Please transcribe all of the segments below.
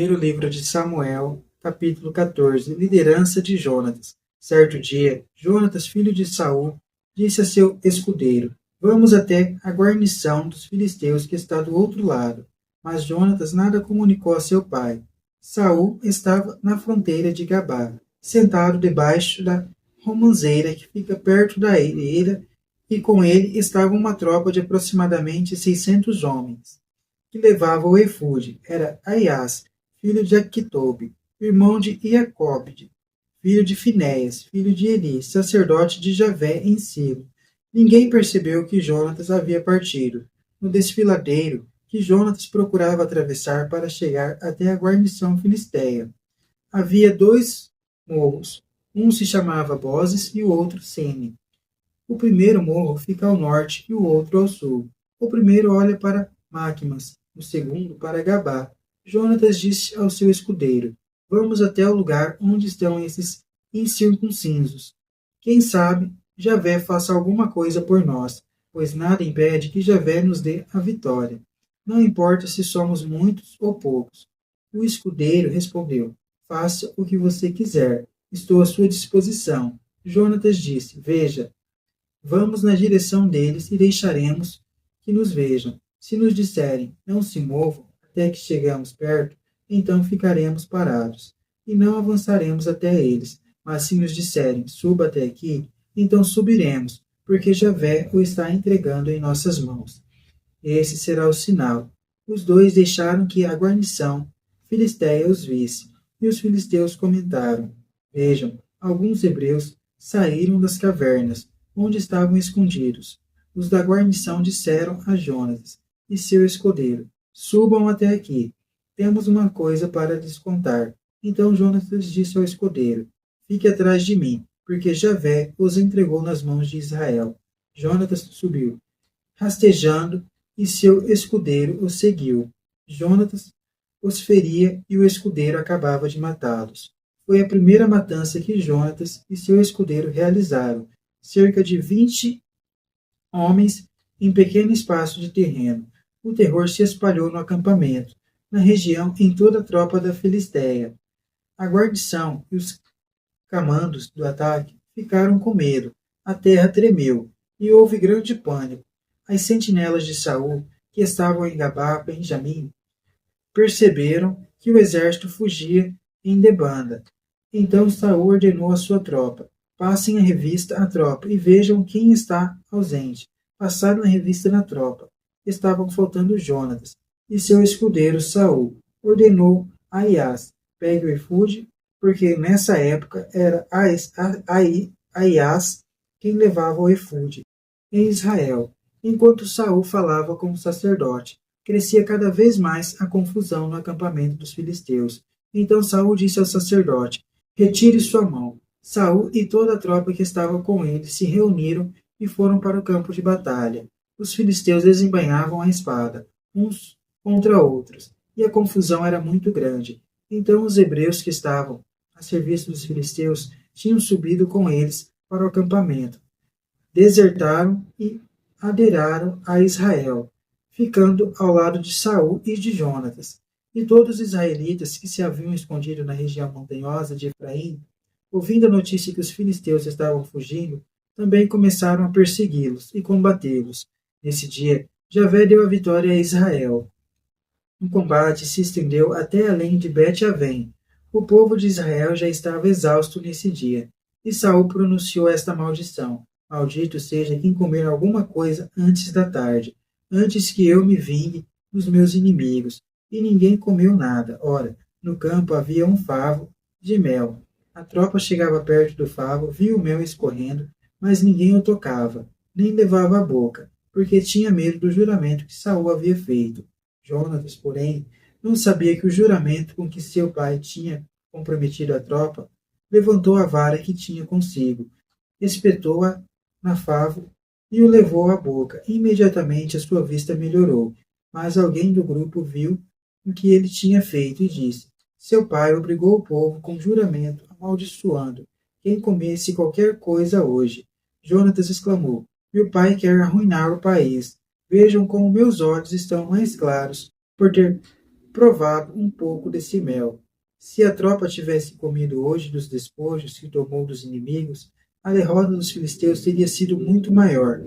Primeiro livro de Samuel, capítulo 14. Liderança de Jonatas. Certo dia, Jonatas, filho de Saul, disse a seu escudeiro: Vamos até a guarnição dos filisteus que está do outro lado. Mas Jonatas nada comunicou a seu pai. Saul estava na fronteira de Gabá, sentado debaixo da romanceira que fica perto da eira, e com ele estava uma tropa de aproximadamente 600 homens, que levava o efúde. Era Aias, filho de Aquitobe, irmão de Iacobde, filho de Finéias, filho de Eli, sacerdote de Javé em Silo. Ninguém percebeu que Jonatas havia partido. No desfiladeiro que Jonatas procurava atravessar para chegar até a guarnição filisteia, havia dois morros. Um se chamava Bozes e o outro Sene. O primeiro morro fica ao norte e o outro ao sul. O primeiro olha para Macmas, o segundo para Gabá. Jonatas disse ao seu escudeiro: Vamos até o lugar onde estão esses incircuncisos. Quem sabe Javé faça alguma coisa por nós, pois nada impede que Javé nos dê a vitória. Não importa se somos muitos ou poucos. O escudeiro respondeu: Faça o que você quiser. Estou à sua disposição. Jonatas disse: Veja, vamos na direção deles e deixaremos que nos vejam. Se nos disserem: Não se movam até que chegamos perto, então ficaremos parados e não avançaremos até eles. Mas se nos disserem: Suba até aqui, então subiremos, porque Javé o está entregando em nossas mãos. Esse será o sinal. Os dois deixaram que a guarnição filisteia os visse, e os filisteus comentaram: Vejam, alguns hebreus saíram das cavernas, onde estavam escondidos. Os da guarnição disseram a Jonatas e seu escudeiro: Subam até aqui. Temos uma coisa para lhes contar. Então Jonatas disse ao escudeiro: Fique atrás de mim, porque Javé os entregou nas mãos de Israel. Jonatas subiu, rastejando, e seu escudeiro os seguiu. Jonatas os feria e o escudeiro acabava de matá-los. Foi a primeira matança que Jonatas e seu escudeiro realizaram. Cerca de 20 homens em pequeno espaço de terreno. O terror se espalhou no acampamento, na região, em toda a tropa da Filisteia. A guarnição e os comandos do ataque ficaram com medo. A terra tremeu e houve grande pânico. As sentinelas de Saul, que estavam em Gabá, Benjamim, perceberam que o exército fugia em debanda. Então Saul ordenou à sua tropa: Passem a revista à tropa e vejam quem está ausente. Passaram a revista na tropa. Estavam faltando Jonatas e seu escudeiro Saul. Ordenou a Aias: Pegue o efúde, porque nessa época era Aias quem levava o efúde em Israel. Enquanto Saul falava com o sacerdote, crescia cada vez mais a confusão no acampamento dos filisteus. Então Saul disse ao sacerdote: Retire sua mão. Saul e toda a tropa que estava com ele se reuniram e foram para o campo de batalha. Os filisteus desembainhavam a espada, uns contra outros, e a confusão era muito grande. Então os hebreus que estavam a serviço dos filisteus tinham subido com eles para o acampamento. Desertaram e aderaram a Israel, ficando ao lado de Saul e de Jonatas. E todos os israelitas que se haviam escondido na região montanhosa de Efraim, ouvindo a notícia que os filisteus estavam fugindo, também começaram a persegui-los e combatê-los. Nesse dia, Javé deu a vitória a Israel. O combate se estendeu até além de Bet-Avém. O povo de Israel já estava exausto nesse dia, e Saul pronunciou esta maldição: Maldito seja quem comer alguma coisa antes da tarde, antes que eu me vingue dos meus inimigos. E ninguém comeu nada. Ora, no campo havia um favo de mel. A tropa chegava perto do favo, via o mel escorrendo, mas ninguém o tocava, nem levava à boca, porque tinha medo do juramento que Saul havia feito. Jonatas, porém, não sabia que o juramento com que seu pai tinha comprometido a tropa, levantou a vara que tinha consigo, espetou-a na favo e o levou à boca. Imediatamente a sua vista melhorou, mas alguém do grupo viu o que ele tinha feito e disse: Seu pai obrigou o povo com juramento, amaldiçoando quem comesse qualquer coisa hoje. Jonatas exclamou: Meu pai quer arruinar o país. Vejam como meus olhos estão mais claros por ter provado um pouco desse mel. Se a tropa tivesse comido hoje dos despojos que tomou dos inimigos, a derrota dos filisteus teria sido muito maior.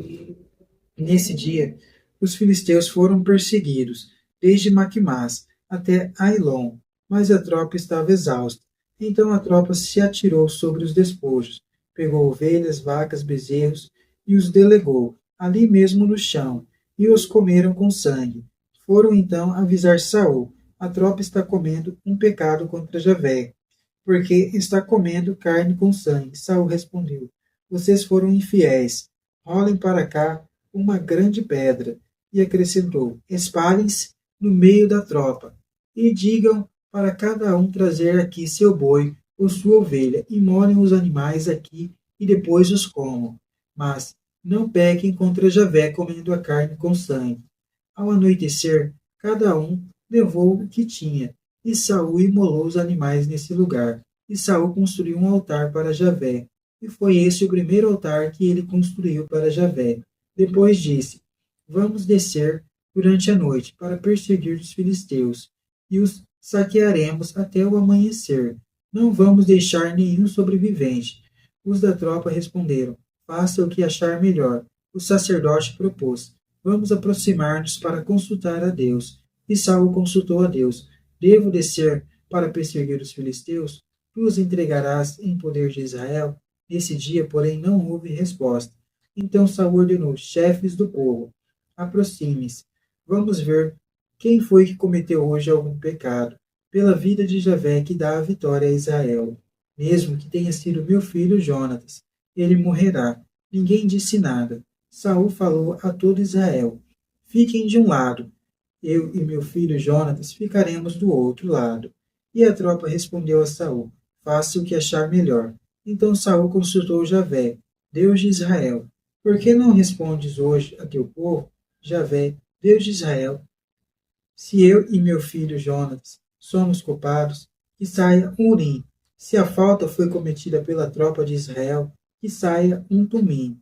Nesse dia, os filisteus foram perseguidos, desde Maquimás até Ailon, mas a tropa estava exausta. Então a tropa se atirou sobre os despojos, pegou ovelhas, vacas, bezerros e os delegou, ali mesmo no chão, e os comeram com sangue. Foram então avisar Saul: a tropa está comendo um pecado contra Javé, porque está comendo carne com sangue. Saul respondeu: vocês foram infiéis. Rolem para cá uma grande pedra. E acrescentou: espalhem-se no meio da tropa, e digam para cada um trazer aqui seu boi ou sua ovelha, e molhem os animais aqui, e depois os comam. Mas não pequem contra Javé comendo a carne com sangue. Ao anoitecer, cada um levou o que tinha, e Saul imolou os animais nesse lugar. E Saul construiu um altar para Javé, e foi esse o primeiro altar que ele construiu para Javé. Depois disse: vamos descer durante a noite para perseguir os filisteus, e os saquearemos até o amanhecer. Não vamos deixar nenhum sobrevivente. Os da tropa responderam: faça o que achar melhor. O sacerdote propôs: vamos aproximar-nos para consultar a Deus. E Saul consultou a Deus: devo descer para perseguir os filisteus? Tu os entregarás em poder de Israel? Nesse dia, porém, não houve resposta. Então Saul ordenou: chefes do povo, aproxime-se. Vamos ver quem foi que cometeu hoje algum pecado, pela vida de Javé que dá a vitória a Israel. Mesmo que tenha sido meu filho Jonatas, ele morrerá. Ninguém disse nada. Saul falou a todo Israel: fiquem de um lado, eu e meu filho Jonatas ficaremos do outro lado. E a tropa respondeu a Saul: faça o que achar melhor. Então Saul consultou Javé, Deus de Israel: por que não respondes hoje a teu povo, Javé, Deus de Israel? Se eu e meu filho Jonatas somos culpados, que saia um urim. Se a falta foi cometida pela tropa de Israel, que saia um tumim.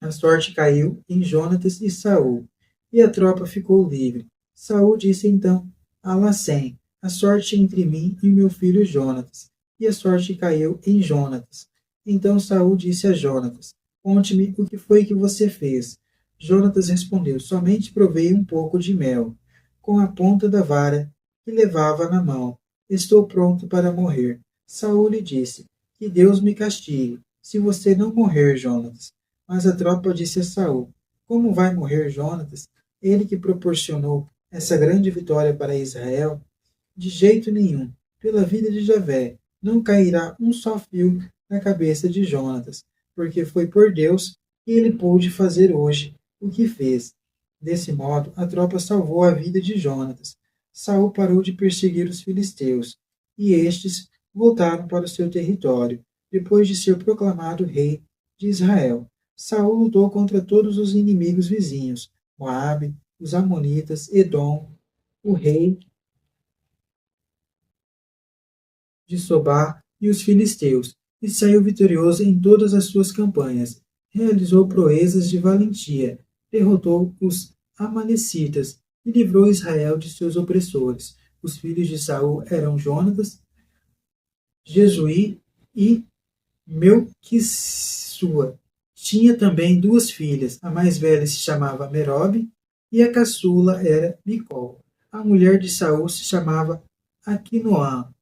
A sorte caiu em Jonatas e Saul, e a tropa ficou livre. Saul disse então a Lassém: a sorte entre mim e meu filho Jonatas. E a sorte caiu em Jonatas. Então Saul disse a Jonatas: conte-me o que foi que você fez. Jonatas respondeu: somente provei um pouco de mel, com a ponta da vara que levava na mão. Estou pronto para morrer. Saul lhe disse: que Deus me castigue, se você não morrer, Jonatas. Mas a tropa disse a Saul: como vai morrer Jonatas, ele que proporcionou essa grande vitória para Israel? De jeito nenhum. Pela vida de Javé, não cairá um só fio na cabeça de Jonatas, porque foi por Deus que ele pôde fazer hoje o que fez. Desse modo, a tropa salvou a vida de Jonatas. Saul parou de perseguir os filisteus, e estes voltaram para o seu território, depois de ser proclamado rei de Israel. Saul lutou contra todos os inimigos vizinhos: Moabe, os amonitas, Edom, o rei de Sobá e os filisteus, e saiu vitorioso em todas as suas campanhas. Realizou proezas de valentia, derrotou os amalecitas e livrou Israel de seus opressores. Os filhos de Saul eram Jonatas, Jesuí e Melquissua. Tinha também duas filhas. A mais velha se chamava Merobe e a caçula era Micol. A mulher de Saul se chamava Aquinoã,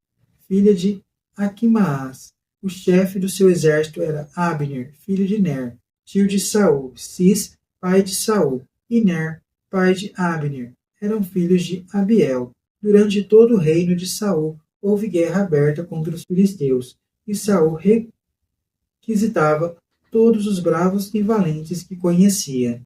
filha de Aquimaás. O chefe do seu exército era Abner, filho de Ner, tio de Saul. Cis, pai de Saul, e Ner, pai de Abner, eram filhos de Abiel. Durante todo o reino de Saul houve guerra aberta contra os filisteus, e Saul requisitava todos os bravos e valentes que conhecia.